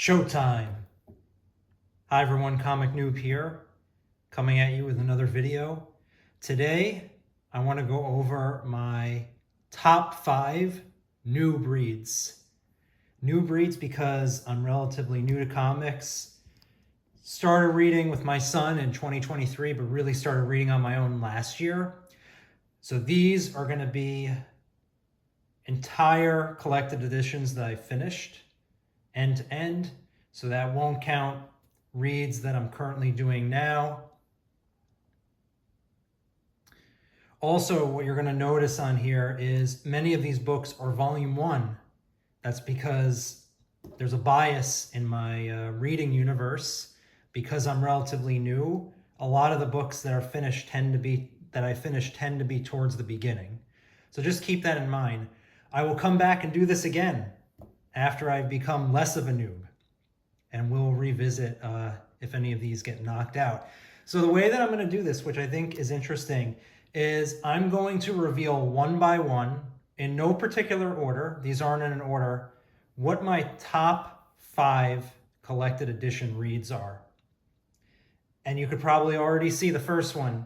Showtime! Hi everyone, Comic Noob here, coming at you with another video. Today, I want to go over my top 5 Noob reads. Noob reads because I'm relatively new to comics. Started reading with my son in 2023, but really started reading on my own last year. So these are going to be entire collected editions that I finished end to end. So that won't count reads that I'm currently doing now. Also, what you're going to notice on here is many of these books are volume 1. That's because there's a bias in my reading universe. Because I'm relatively new, a lot of the books that I finish tend to be towards the beginning. So just keep that in mind. I will come back and do this again after I've become less of a noob, and we'll revisit if any of these get knocked out. So the way that I'm going to do this, which I think is interesting, is I'm going to reveal one by one, in no particular order, these aren't in an order, what my top 5 collected edition reads are. And you could probably already see the first one.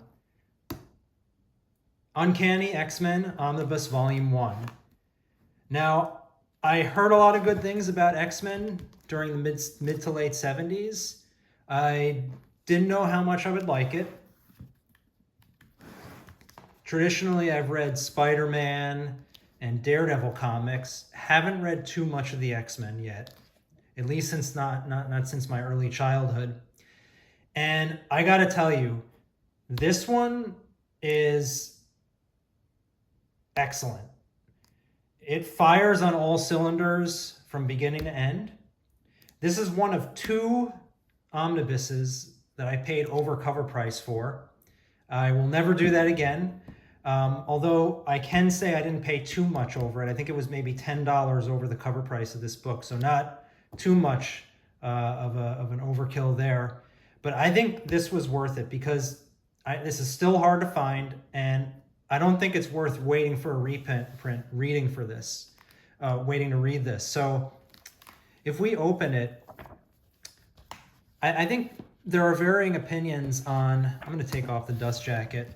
Uncanny X-Men Omnibus Volume 1. Now, I heard a lot of good things about X-Men during the mid to late 70s. I didn't know how much I would like it. Traditionally, I've read Spider-Man and Daredevil comics. Haven't read too much of the X-Men yet, at least since not since my early childhood. And I gotta tell you, this one is excellent. It fires on all cylinders from beginning to end. This is one of 2 omnibuses that I paid over cover price for. I will never do that again. Although I can say I didn't pay too much over it. I think it was maybe $10 over the cover price of this book. So not too much of an overkill there. But I think this was worth it because this is still hard to find, and I don't think it's worth waiting for a reprint, waiting to read this. So if we open it, I think there are varying opinions on, I'm going to take off the dust jacket.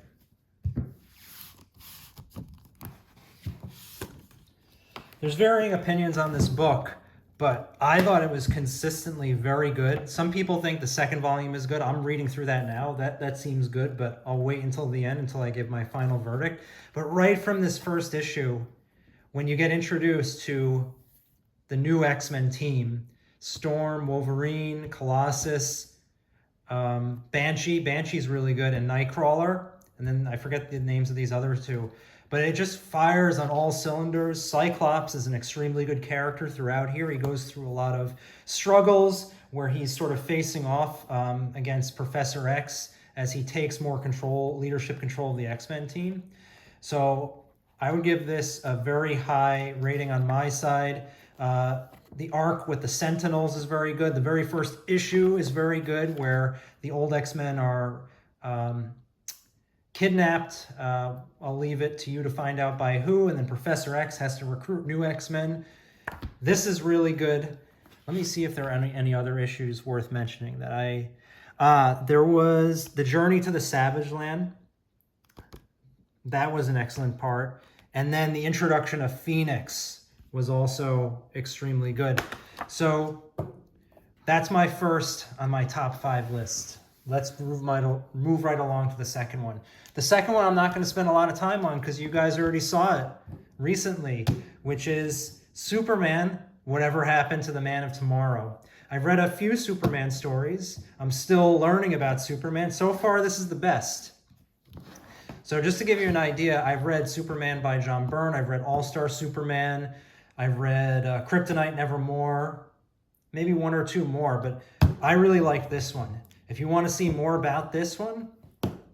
There's varying opinions on this book, but I thought it was consistently very good. Some people think the second volume is good. I'm reading through that now. That seems good, but I'll wait until the end, until I give my final verdict. But right from this first issue, when you get introduced to the new X-Men team, Storm, Wolverine, Colossus, Banshee's really good, and Nightcrawler, and then I forget the names of these other 2. But it just fires on all cylinders. Cyclops is an extremely good character throughout here. He goes through a lot of struggles where he's sort of facing off against Professor X as he takes more leadership control of the X-Men team. So I would give this a very high rating on my side. The arc with the Sentinels is very good. The very first issue is very good, where the old X-Men are kidnapped. I'll leave it to you to find out by who, and then Professor X has to recruit new X-Men. This is really good. Let me see if there are any other issues worth mentioning that there was the Journey to the Savage Land. That was an excellent part. And then the introduction of Phoenix was also extremely good. So that's my first on my top 5 list. Let's move right along to the second one. The second one I'm not going to spend a lot of time on because you guys already saw it recently, which is Superman, Whatever Happened to the Man of Tomorrow. I've read a few Superman stories. I'm still learning about Superman. So far, this is the best. So just to give you an idea, I've read Superman by John Byrne. I've read All-Star Superman. I've read Kryptonite Nevermore. Maybe 1 or 2 more, but I really like this one. If you want to see more about this one,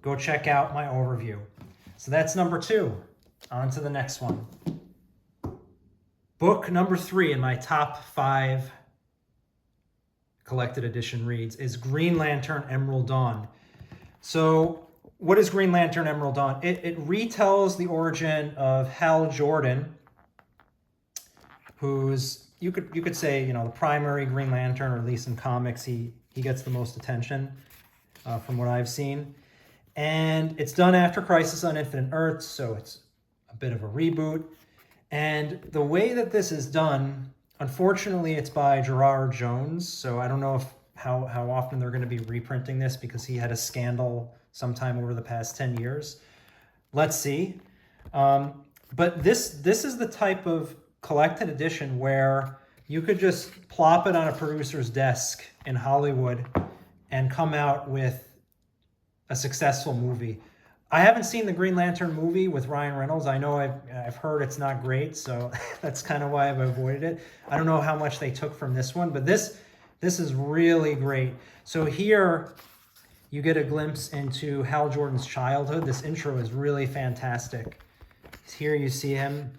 go check out my overview. So that's number 2. On to the next one. Book number 3 in my top 5 collected edition reads is Green Lantern Emerald Dawn. So what is Green Lantern Emerald Dawn? It retells the origin of Hal Jordan, who's you could say, you know, the primary Green Lantern, or at least in comics, he gets the most attention from what I've seen. And it's done after Crisis on Infinite Earths, so it's a bit of a reboot. And the way that this is done, unfortunately, it's by Gerard Jones, so I don't know how often they're going to be reprinting this, because he had a scandal sometime over the past 10 years. Let's see. But this is the type of collected edition where you could just plop it on a producer's desk in Hollywood and come out with a successful movie. I haven't seen the Green Lantern movie with Ryan Reynolds. I know I've heard it's not great, so that's kind of why I've avoided it. I don't know how much they took from this one, but this is really great. So here you get a glimpse into Hal Jordan's childhood. This intro is really fantastic. Here you see him.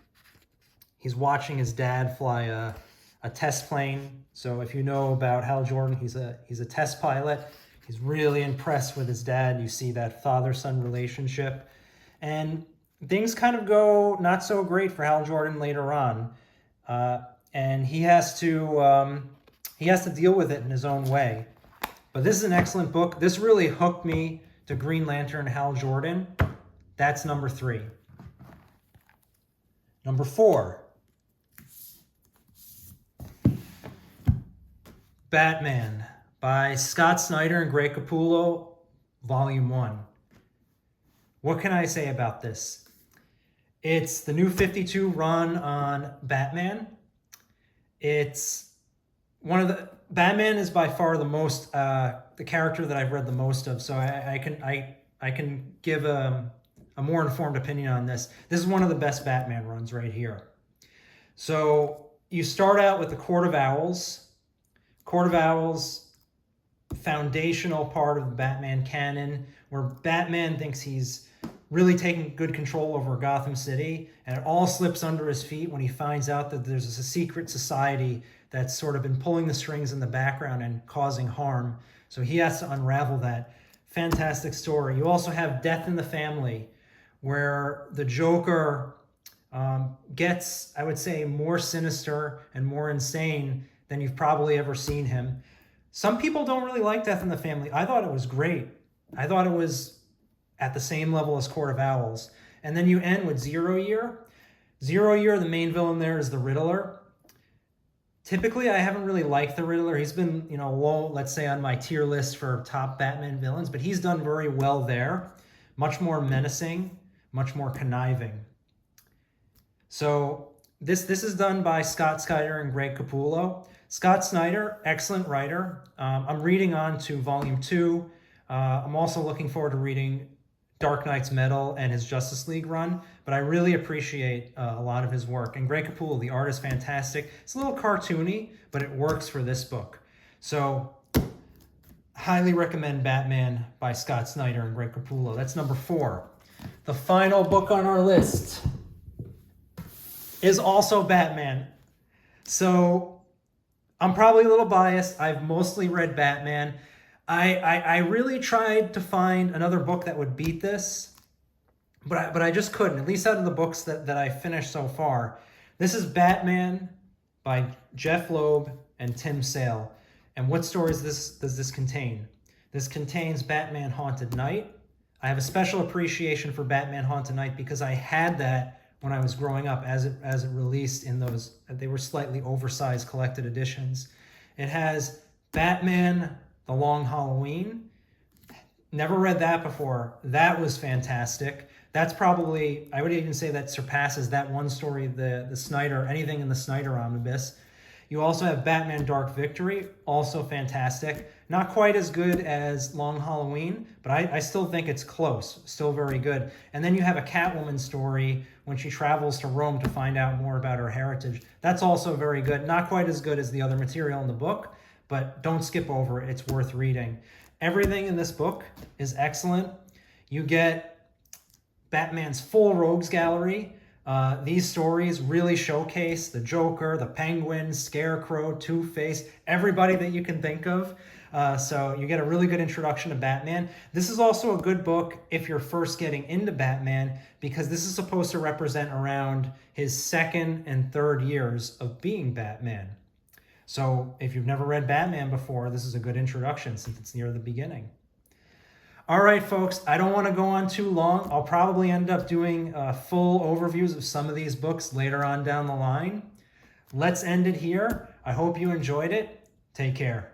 He's watching his dad fly a test plane. So if you know about Hal Jordan, he's a test pilot. He's really impressed with his dad. You see that father-son relationship. And things kind of go not so great for Hal Jordan later on. And he has to deal with it in his own way. But this is an excellent book. This really hooked me to Green Lantern Hal Jordan. That's number 3. Number 4. Batman by Scott Snyder and Greg Capullo, Volume 1. What can I say about this? It's the New 52 run on Batman. It's one of the... Batman is by far the most... the character that I've read the most of, so I can give a more informed opinion on this. This is one of the best Batman runs right here. So you start out with the Court of Owls. Court of Owls... foundational part of the Batman canon, where Batman thinks he's really taking good control over Gotham City, and it all slips under his feet when he finds out that there's a secret society that's sort of been pulling the strings in the background and causing harm. So he has to unravel that. Fantastic story. You also have Death in the Family, where the Joker gets, I would say, more sinister and more insane than you've probably ever seen him. Some people don't really like Death in the Family. I thought it was great. I thought it was at the same level as Court of Owls. And then you end with Zero Year. Zero Year, the main villain there is the Riddler. Typically, I haven't really liked the Riddler. He's been, low, let's say, on my tier list for top Batman villains, but he's done very well there. Much more menacing, much more conniving. So this is done by Scott Snyder and Greg Capullo. Scott Snyder, excellent writer. I'm reading on to Volume 2. I'm also looking forward to reading Dark Knight's Metal and his Justice League run, but I really appreciate a lot of his work. And Greg Capullo, the art is fantastic. It's a little cartoony, but it works for this book. So, highly recommend Batman by Scott Snyder and Greg Capullo. That's number 4. The final book on our list is also Batman. So, I'm probably a little biased. I've mostly read Batman. I really tried to find another book that would beat this, but I just couldn't, at least out of the books that I finished so far. This is Batman by Jeff Loeb and Tim Sale. And what stories does this contain? This contains Batman Haunted Knight. I have a special appreciation for Batman Haunted Knight because I had that when I was growing up as it released in those, they were slightly oversized collected editions. It has Batman The Long Halloween. Never read that before. That was fantastic. That's probably, I would even say that surpasses that one story, the Snyder, anything in the Snyder omnibus. You also have Batman Dark Victory, also fantastic. Not quite as good as Long Halloween, but I still think it's close, still very good. And then you have a Catwoman story when she travels to Rome to find out more about her heritage. That's also very good. Not quite as good as the other material in the book, but don't skip over it. It's worth reading. Everything in this book is excellent. You get Batman's full rogues gallery. These stories really showcase the Joker, the Penguin, Scarecrow, Two-Face, everybody that you can think of. So you get a really good introduction to Batman. This is also a good book if you're first getting into Batman, because this is supposed to represent around his second and third years of being Batman. So if you've never read Batman before, this is a good introduction since it's near the beginning. All right, folks, I don't want to go on too long. I'll probably end up doing full overviews of some of these books later on down the line. Let's end it here. I hope you enjoyed it. Take care.